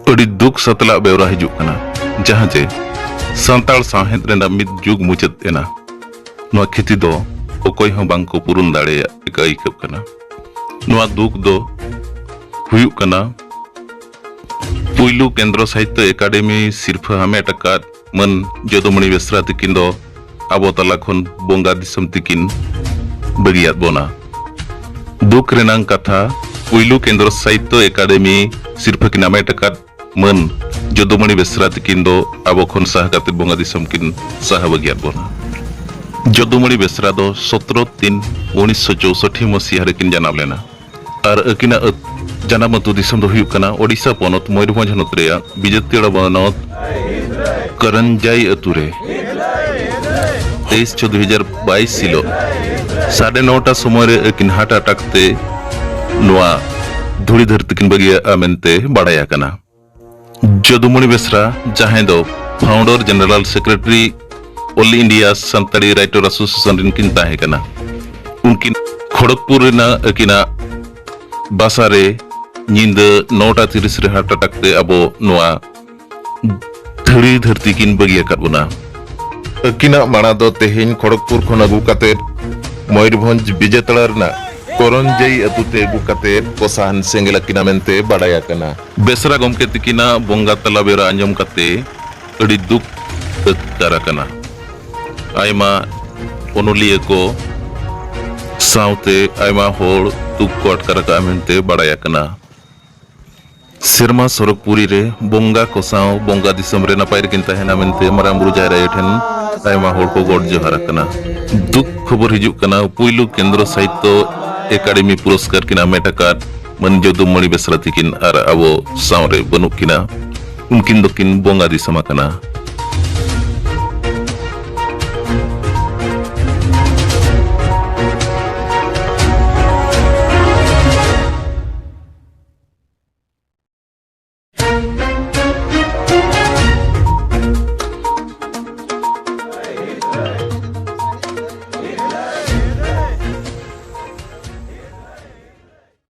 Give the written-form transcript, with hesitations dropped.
अड़ी दुख सतला बेवरा हिजुकना जहां जे सांताल साहेद रेना मिद जुग मुचाद एना नोआ खेती दो ओकोय हों बांको पुरुन दाड़े एक आइकब कना नोआ दुख दो हुयुक कना पुइलु केंद्र साहित्य एकाडेमी सिरफा हामेट आकाद मन जदुमणि बेसरा तिकिन दो आबो तला खन बोंगा दिसम तिकिन बगियात बोना दुख रेनांग कथा पुइलु केंद्र साहित्य एकाडेमी सिरफा किन हामेट आकाद मन जदुमणि बेसरा तिकिन दो आबो खन साहा काते बोंगा दिसम किन साहा बगियात बोना जदुमणि बेसरा दो 17/3/1964 मसीहा रेकिन जानाम लेना और अकिना जानाम अतु दिसम दो हुयुक कना ओडिशा पनत मयूरभंज हनत रेया बिजतियाड़ा बनत करंजाई अतुरे 23/4/2022 सिलो 9:30 समय रे अकिन हार्ट अटैक ते नोआ धुड़ी धरती किन बगिया मेनते बाड़ाया कना जदुमणि बेसरा जहां दो founder general secretary all India Santali writer association रिनकिन ताहे कना उनकिन खड़गपुर रेना अकिना बासारे नींद 9:30 रे हार्ट अटैक ते अबो नोआ धुड़ी धरती किन बगिया काबुना अकिना माना दो तेहेन खड़गपुर खन अगु काते मयूरभंज बिजेतड़ा रेना करंजाई अतुते अगु काते कोसान सेंगेला किना मेनते बाड़ाया कना बेसरा गमके तिकिना बोंगा तला बेरा अंजम काते अड़ी दुख तारा कना आयमा ओनोलिया को साउते आयमा होड़ दुख को अटकार का मेनते बाड़ाया कना सिरमा सरकपुरी रे बोंगा कोसाव बोंगा दिसम रे नपाय रे किन ताहेना मेनते माराम बुरु जायरा एठेन आयमा होड़ को गोड जोहार कना दुख खबर हिजुक कना पुइलु केंद्र साहित्य एकाडेमी पुरस्कार किना मेटाकात मन जदुमणि बेसरा तिकिन आर अबो सावरे बनुक किना उनकिन दोकिन बोंगा दिसमा कना